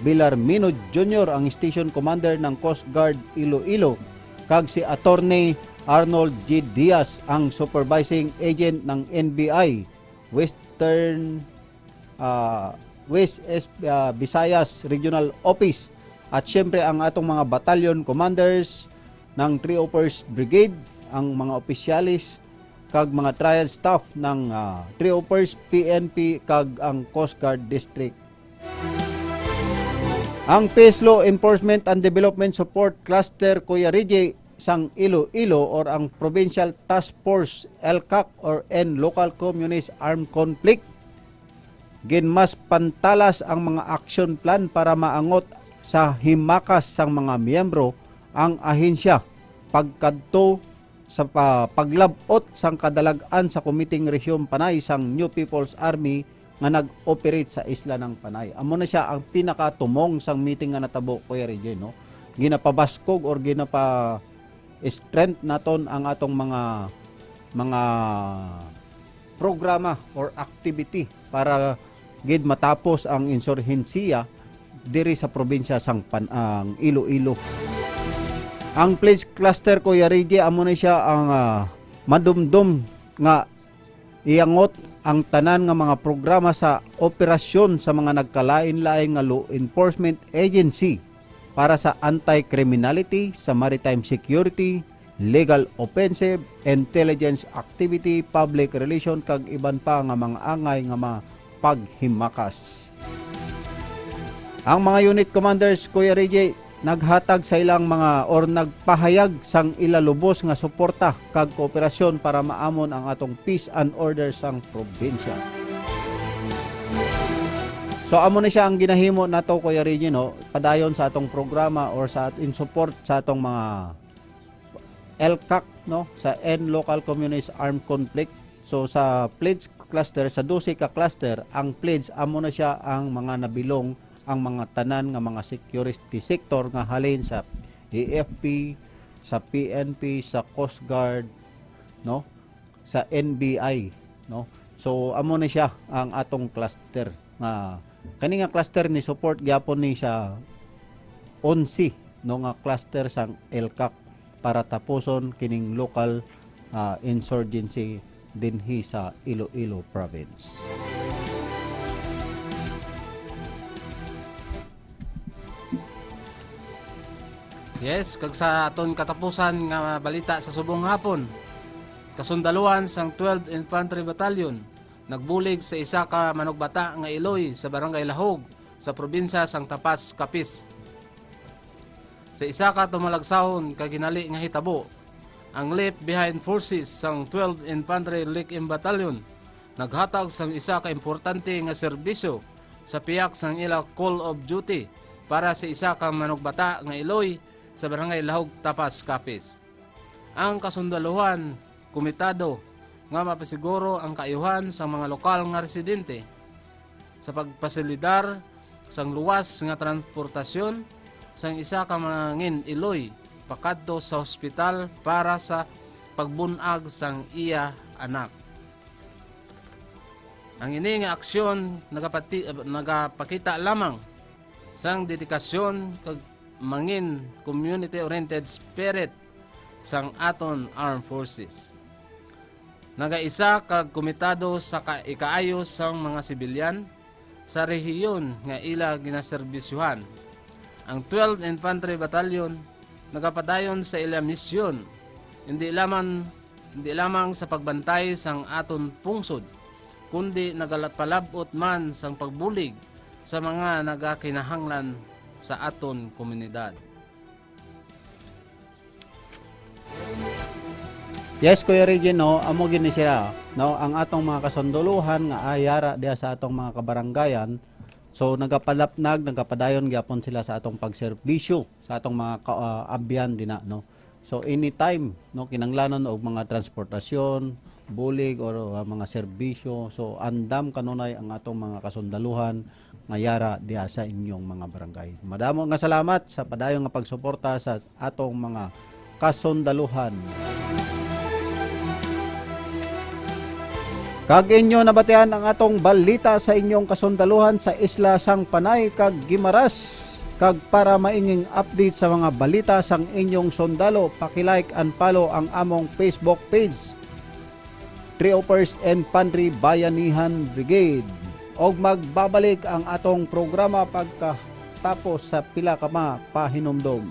Bilarmino Jr., ang Station Commander ng Coast Guard Iloilo, kag si Attorney Arnold G. Diaz, ang Supervising Agent ng NBI West Visayas Regional Office, at syempre ang atong mga battalion commanders ng 301st Brigade, ang mga opisyalis kag mga trial staff ng 301st PNP kag ang Coast Guard District. Ang Peace Law Enforcement and Development Support Cluster, Kuya Reggie, sang Iloilo or ang Provincial Task Force LCAC or End Local Communist Armed Conflict, ginmas pantalas ang mga action plan para maangot sa himakas sang mga miyembro ang ahensya pagkadto sa paglabot sang kadalagan sa Committee Rehiyon Panay sang New People's Army nga nag-operate sa isla ng Panay. Amo na siya ang pinakatumong sang meeting nga natabo, Kuya Reggie, no? Ginapabaskog or ginapa strength naton ang atong mga programa or activity para gid matapos ang insurhensiya diri sa probinsya sang ang Iloilo. Ang pledge cluster, Kuya Reggie, amo na siya ang madumdum nga iangot ang tanan nga mga programa sa operasyon sa mga nagkalain-lain nga law enforcement agency para sa anti-criminality, sa maritime security, legal offensive, intelligence activity, public relation, kag iban pa nga mga angay nga mga paghimakas. Ang mga unit commanders, Kuya Reggie, naghatag sa ilang mga or nagpahayag sang ilalubos nga suporta kag kooperasyon para maamon ang atong peace and order sang probinsya. So amo na siya ang ginahimo nato, Kuya Reggie, no, padayon sa atong programa or sa in support sa atong mga LCAC, no, sa End Local Communist Armed Conflict. So sa pledge cluster, sa 12 ka cluster, ang pledge amo na siya ang mga nabilong ang mga tanan nga mga security sector nga halin sa AFP, sa PNP, sa Coast Guard, no, sa NBI, no. So amo na siya ang atong cluster nga kani nga cluster ni support gyapon ni sa 11 no nga cluster sang LCAC para tapuson kining local insurgency dinhi sa Iloilo province. Yes, kag sa aton katapusan nga balita sa subong hapon, kasundaluhan sang 12 Infantry Battalion nagbulig sa isa ka manugbata nga Iloy sa Barangay Lahog sa probinsya sang Tapas, Capiz. Sa isa ka tumalagsahon kaginali nga hitabo, ang left behind forces sang 12 Infantry Lick-In Battalion naghatag sang isa ka importante nga serbisyo sa piyak sang ila call of duty para sa isa ka manugbata nga Iloy sa Barangay Lahog, Tapas, Capiz. Ang kasundaluhan komitado nga mapasiguro ang kaayuhan sa mga lokal nga residente sa pagpasilidar sang luwas nga transportasyon sang isa ka mangin Iloy pakadto sa ospital para sa pagbunag sang iya anak. Ang ini nga aksyon nagapakita lamang sang dedikasyon kag mangin community-oriented spirit sang aton armed forces. Nagaisa kag komitado sa ikaayos sang mga sibilyan sa rehiyon nga ila ginaserbisyuhan. Ang 12 Infantry Battalion nagapadayon sa ila misyon hindi lamang sa pagbantay sang aton pungsod, kundi nagalapalabot man sang pagbulig sa mga nagakinahanglan sa aton komunidad. Yes, Kuya Regino, amo gini sila, no? Ang atong mga kasunduluhan nga ayara diha sa atong mga kabaranggayan. So nagapalapnag, nagapadayon gyapon sila sa atong pagserbisyo sa atong mga abyan dina, no? So anytime, no, kinanglanon og mga transportasyon, bulig or mga serbisyo. So andam kanunay ang atong mga kasundaluhan nga yara diha sa inyong mga barangay. Madamo nga salamat sa padayon nga pagsuporta sa atong mga kasundaluhan. Kag inyo nabatian ang atong balita sa inyong kasundaluhan sa Isla Sangpanay kag Guimaras. Kag para mainging update sa mga balita sang inyong sundalo, paki-like and follow ang among Facebook page, Triopers and Panry Bayanihan Brigade. Og magbabalik ang atong programa pagkatapos sa pila ka mga pahinumdom.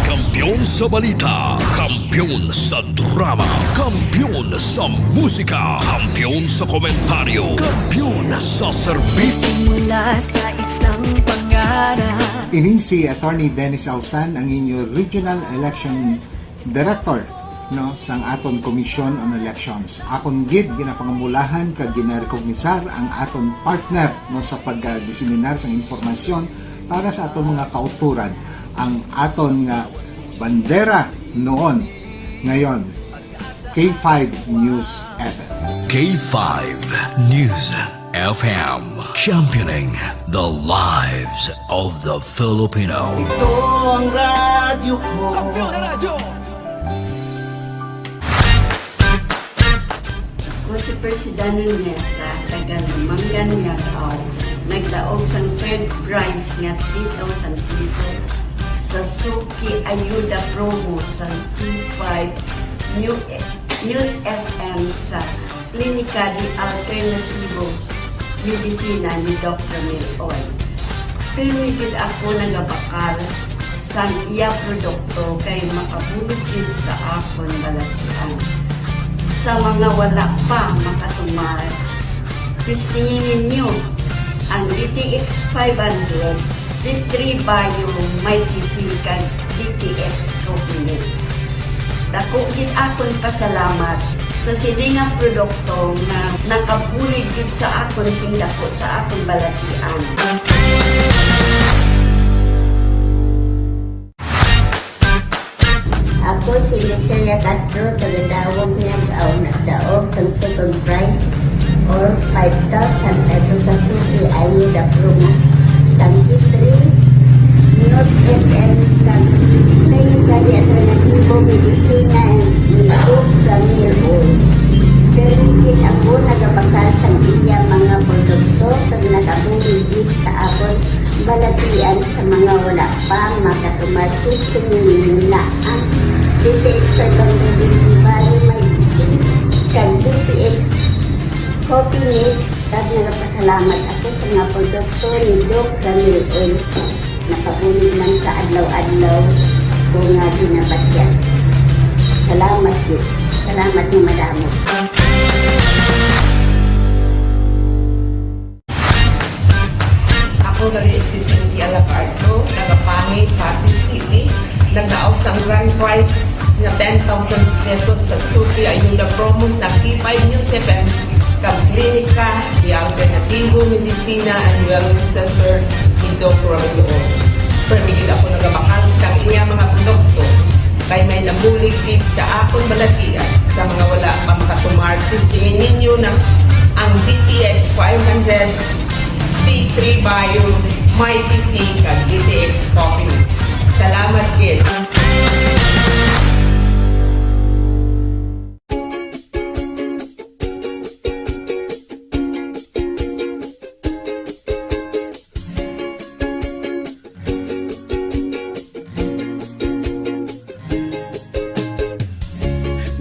Kampiyon sa balita, kampiyon sa drama, kampiyon sa musika, kampiyon sa komentaryo, kampiyon sa serbisyo. Mula sa isang pangarap. Ini si Attorney Dennis Ausan, ang inyo Regional Election Director, no, sang aton Commission on Elections. Akon gid ginapangumulahan kag ginarekognisar ang aton partner, no, sa pagdiseminar sang informasyon para sa aton mga kauturan. Ang aton nga bandera noon, ngayon, K5 News FM. K5 News FM, championing the lives of the Filipino. Ito ang radyo ko. Kampiyon na radyo! Ako si Presidano Nesa, taga Manggan Yakaw, nagdaog sang third prize nga 3,000 piso sa Suki Ayuda Promo sa K5 News FM sa Klinika di Alternativo Medicina ni Dr. Miloy. Permitted ako nagabakal sa iya produkto kay makabulog din sa akon balatian. Sa mga wala pa makatumar, tistingin ninyo ang DTX 500 D3 Bio Mighty Silicon DTX Copinix. Dako gid akon pasalamat sa siningang produkto na nakabulig gid sa akon sing dako sa akon balatian. Ako si Licelia Castro, taga-Dawog Niyagaw, nagdaog sa second prize or 5,000 pesos sa Suki Ayuda Promo. Santi 3, News FM, Klinika di Alternativo Medicina and Nilog sa Miloy. Permitted ako nagabakal sa iya mga produkto sa nakabuligid sa akon balatian sa mga wala pa makatumatis tumingin na ang DTX 500 Bali Medicine kag DTX Coffee Mix. At nagpasalamat ako sa mga produkto ni Doc Ramil Oil. Nakabulig man sa adlaw-adlaw kung nga ginabatyan. Salamat din. Salamat ni madamo. Ako nali si Cynthia Lacardo, nagapangit, Pasig City. Nagdaog sa grand prize na 10,000 pesos sa Suki Ayuda Promo sa K5 News FM. Klinika di Alternativo Medicina and Wellness Center ni Dr. Ramil. Permitted ako nagabakal sa iya mga produkto kay may nabulig din sa akong balatian sa mga wala pa makatumar. Tingin ninyo na ang DTX 500 D3 Bio Mighty C kag DTX Coffee Mix. Salamat kid.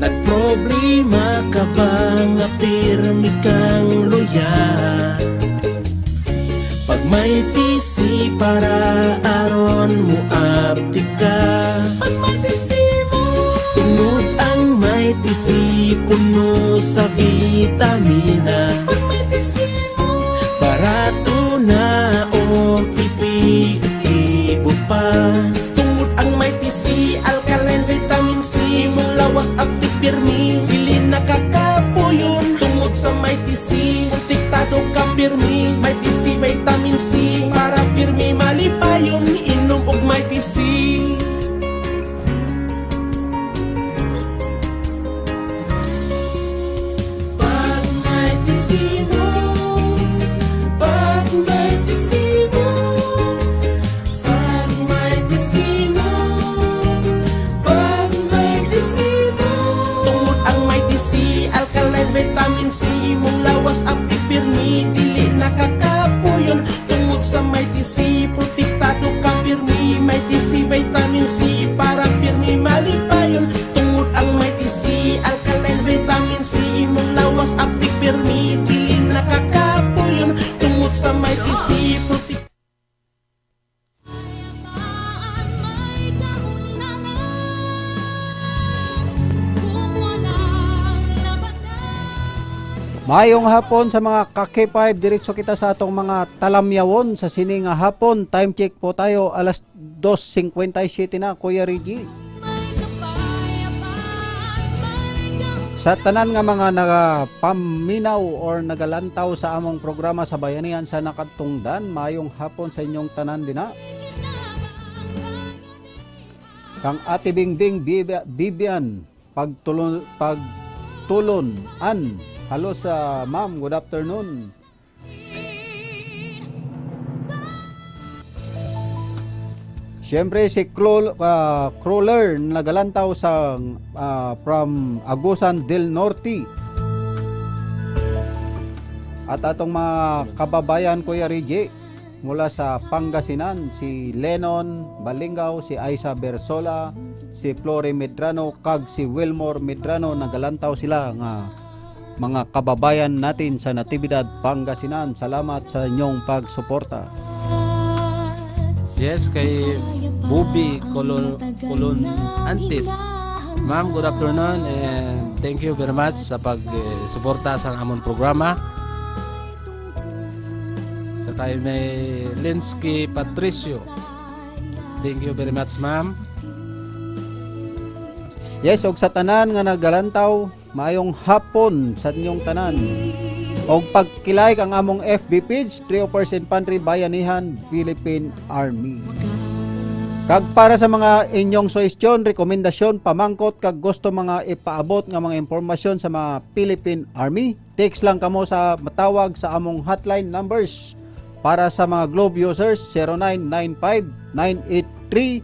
Nagproblema ka ba nga pirmi kang loyal? Pag may tisi para aron mo abdi ka. Pag may tisi mo, tungod ang may tisi puno sa vitamina. Pag may tisi mo, barato na o pipi pirmi, dili nakakapuyon tungod sa may tisi. Protektado ka pirmi, may tisi, vitamin C. Para pirmi malipayon, inom og may tisi. Pag may tisi mo, pag may tisi mo, pag may tisi mo, pag may tisi mo. Tungod ang may tisi, alkaline vitamin C, mong lawas apti pirmi, dili nakakapuyon tungod sa may tisi. Protektado ka pirmi, may tisi, vitamin C. Para pirmi malipayon tungod ang may tisi, alkaline vitamin C, mong lawas apti pirmi, dili nakakapuyon tungod sa may tisi. Mayong hapon sa mga ka-K5, diretso kita sa atong mga talamyawon sa sining nga hapon. Time check po tayo, alas 2:57 na, Kuya Reggie. Sa tanan nga mga nagapaminaw or nagalantaw sa among programa sa Bayanihan sa Nakatungdan, mayong hapon sa inyong tanan din na. Kang Ate Bingbing Bibian, pagtulon-an. Hello sa ma'am, good afternoon. Siyempre si Crawler nagalantaw sa from Agusan del Norte. At atong mga kababayan Kuya Reggie mula sa Pangasinan, si Lennon Balingao, si Aiza Bersola, si Flore Medrano, kag si Wilmore Medrano, nagalantaw sila nga mga kababayan natin sa Natividad, Pangasinan. Salamat sa inyong pagsuporta. Yes, kay Bubi Colon Antis. Ma'am, good afternoon and thank you very much sa pagsuporta sa amon programa. Sa tayo may Linsky Patricio. Thank you very much, ma'am. Yes, og sa tanan nga nagalantaw, maayong hapon sa inyong tanan. Og pagkilike ang among FB page, Troopers Infantry Bayanihan Philippine Army. Kag para sa mga inyong suhestyon, rekomendasyon, pamangkot kag gusto mga ipaabot nga mga impormasyon sa mga Philippine Army, text lang kamo sa matawag sa among hotline numbers. Para sa mga Globe users, 0995-983-2219,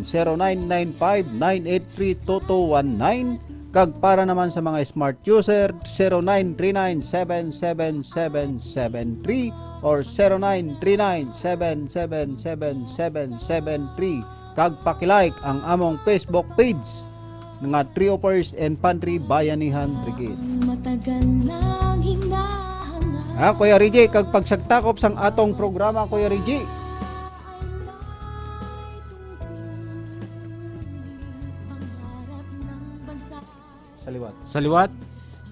0995-983-2219. Kag para naman sa mga smart user, 0939-777-773 or 0939-777-773. Kag pakilike ang among Facebook page nga Troopers Infantry Bayanihan Brigade. Kuya Reggie, kag pagsagtakop sang atong programa, Kuya Reggie. Sa liwat,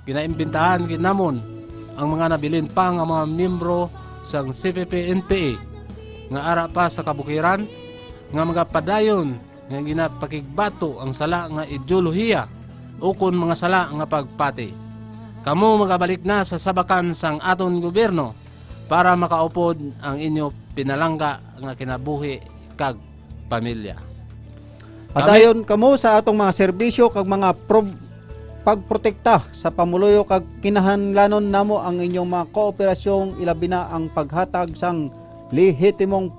ginaimbentahan ginamon ang mga nabilin pa nga mga miyembro sang CPP-NPA nga ara pa sa kabukiran nga mga padayon nga ginapakigbato ang sala nga ideolohiya ukon mga sala nga pagpati. Kamu magabalik na sa sabakan sang aton gobyerno para makaupod ang inyo pinalangga nga kinabuhi kag pamilya. Padayon kamo sa atong mga serbisyo kag mga pagprotekta sa pamuluyo kag kinahanglanon namo ang inyong mga kooperasyong, ilabi na ang paghatag sang lehitimong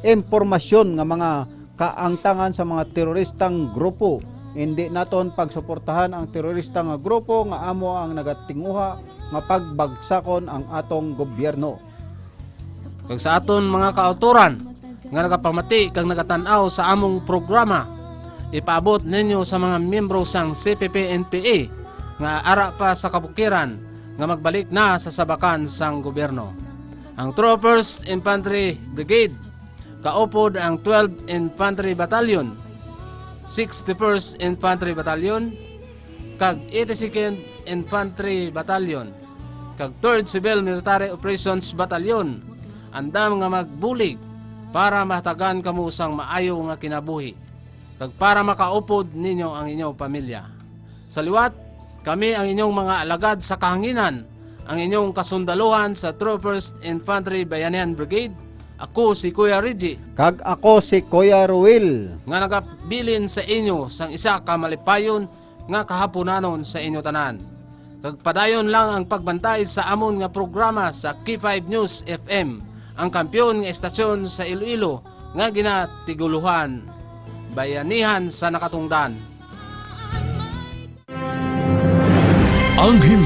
impormasyon nga mga kaangtangan sa mga teroristang grupo. Hindi naton pagsuportahan ang terorista nga grupo nga amo ang nagatinguha nga pagbagsakon ang atong gobyerno. Kag sa aton mga kauturan nga nagapamati kag nagatanaw sa among programa, ipaabot ninyo sa mga miyembro sang CPP-NPA nga ara pa sa kabukiran nga magbalik na sa sabakan sang gobyerno. Ang Troopers Infantry Brigade, kaupod ang 12th Infantry Battalion, 61st Infantry Battalion, kag 82nd Infantry Battalion, kag 3rd Civil Military Operations Battalion, andam nga magbulig para mahatagan kamo sang maayo nga kinabuhi. kag para makaupod ninyo ang inyong pamilya. Sa liwat, kami ang inyong mga alagad sa kahanginan, ang inyong kasundaluhan sa Troopers Infantry Bayanihan Brigade. Ako si Kuya Reggie. Kag ako si Kuya Ruel. Nga nagabilin sa inyo sang isa ka malipayon nga kahaponanon sa inyo tanan. Kag padayon lang ang pagbantay sa amon nga programa sa K5 News FM, ang kampyon nga estasyon sa Iloilo nga ginatiguluhan, bayanihan sa nakatungdan. Ang